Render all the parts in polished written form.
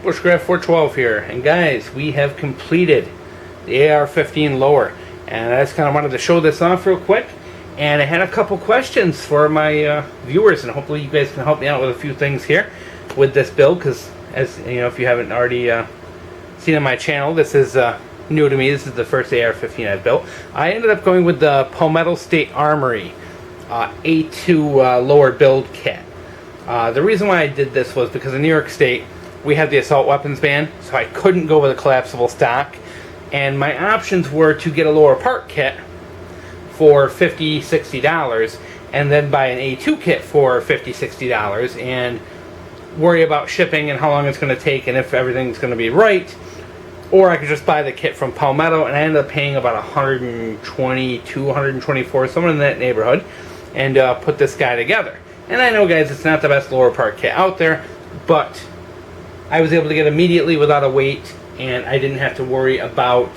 Bushcraft 412 here, and guys, we have completed the AR-15 lower, and I just kind of wanted to show this off real quick. And I had a couple questions for my viewers, and hopefully you guys can help me out with a few things here with this build, because as you know, if you haven't already seen on my channel, this is new to me. This is the first AR-15 I've built. I ended up going with the Palmetto State Armory A2 lower build kit. The reason why I did this was because in New York State we have the assault weapons ban, so I couldn't go with a collapsible stock, and my options were to get a lower part kit for $50, $60 and then buy an A2 kit for $50, $60 and worry about shipping and how long it's going to take and if everything's going to be right, or I could just buy the kit from Palmetto, and I ended up paying about $122, $124, somewhere in that neighborhood, and put this guy together. And I know, guys, it's not the best lower part kit out there, but I was able to get it immediately without a wait, and I didn't have to worry about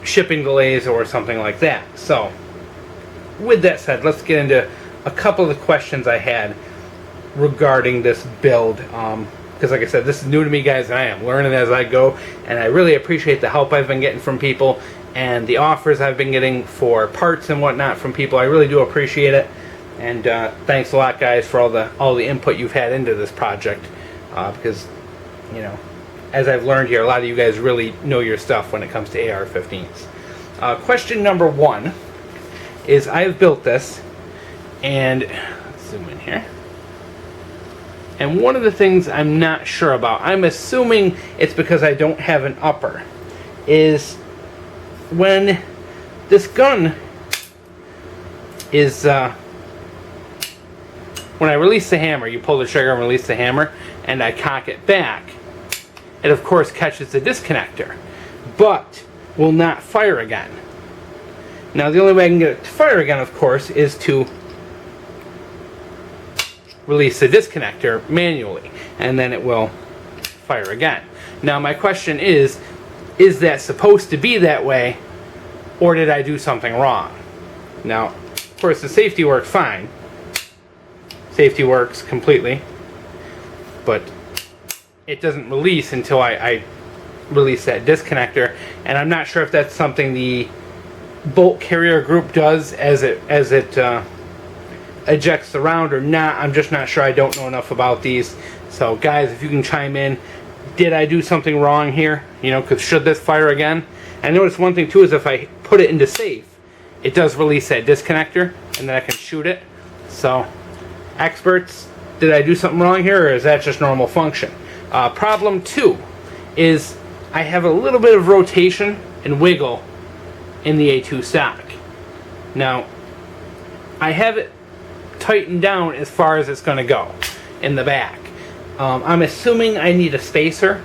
shipping delays or something like that. So, with that said, let's get into a couple of the questions I had regarding this build. Because like I said, this is new to me, guys, and I am learning as I go, and I really appreciate the help I've been getting from people and the offers I've been getting for parts and whatnot from people. I really do appreciate it, and thanks a lot, guys, for all the input you've had into this project, because, you know, as I've learned here, a lot of you guys really know your stuff when it comes to AR-15s. Question number one is, I've built this, and let's zoom in here. And one of the things I'm not sure about, I'm assuming it's because I don't have an upper, is when this gun is, when I release the hammer, you pull the trigger and release the hammer, and I cock it back, it of course catches the disconnector, but will not fire again. Now the only way I can get it to fire again, of course, is to release the disconnector manually, and then it will fire again. Now my question is that supposed to be that way, or did I do something wrong? Now, of course, the safety worked fine. Safety works completely, but it doesn't release until I release that disconnector, and I'm not sure if that's something the bolt carrier group does as it ejects the round or not. I'm just not sure. I don't know enough about these. So guys, if you can chime in, did I do something wrong here? You know, because should this fire again? I noticed one thing too is if I put it into safe, it does release that disconnector, and then I can shoot it. So, experts, did I do something wrong here, or is that just normal function? Problem two is I have a little bit of rotation and wiggle in the A2 stock. Now, I have it tightened down as far as it's going to go in the back. I'm assuming I need a spacer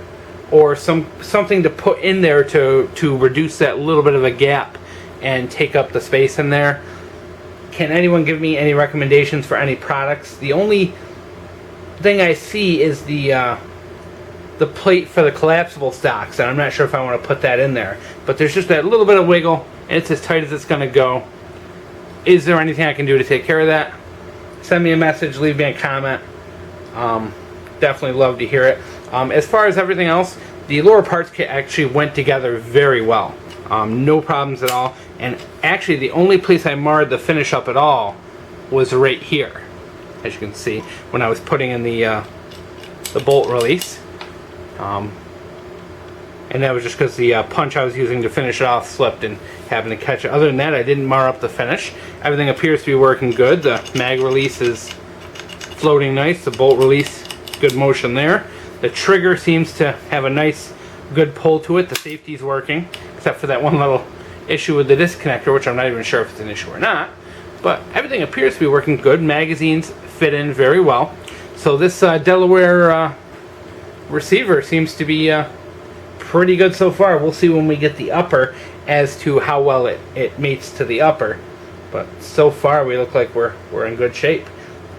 or something to put in there to reduce that little bit of a gap and take up the space in there. Can anyone give me any recommendations for any products? The only thing I see is the plate for the collapsible stocks, and I'm not sure if I want to put that in there. But there's just that little bit of wiggle, and it's as tight as it's going to go. Is there anything I can do to take care of that? Send me a message, leave me a comment. Definitely love to hear it. As far as everything else, the lower parts kit actually went together very well. No problems at all. And actually the only place I marred the finish up at all was right here. As you can see, when I was putting in the bolt release. And that was just because the punch I was using to finish it off slipped and happened to catch it. Other than that, I didn't mar up the finish. Everything appears to be working good. The mag release is floating nice. The bolt release, good motion there. The trigger seems to have a nice, good pull to it. The safety's working, except for that one little issue with the disconnector, which I'm not even sure if it's an issue or not. But everything appears to be working good. Magazines fit in very well. So this Delaware receiver seems to be pretty good so far. We'll see when we get the upper as to how well it mates to the upper. But so far we look like we're in good shape.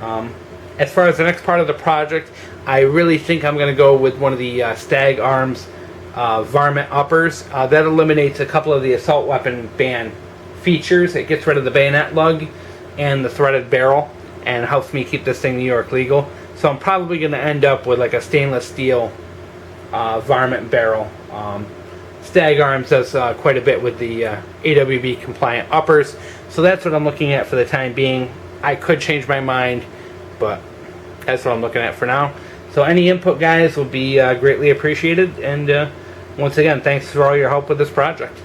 As far as the next part of the project, I really think I'm going to go with one of the Stag Arms varmint uppers. That eliminates a couple of the assault weapon ban features. It gets rid of the bayonet lug and the threaded barrel and helps me keep this thing New York legal. So I'm probably going to end up with like a stainless steel varmint barrel. Stag Arms does quite a bit with the AWB compliant uppers, so that's what I'm looking at for the time being. I could change my mind, but that's what I'm looking at for now. So any input, guys, will be greatly appreciated, and once again, thanks for all your help with this project.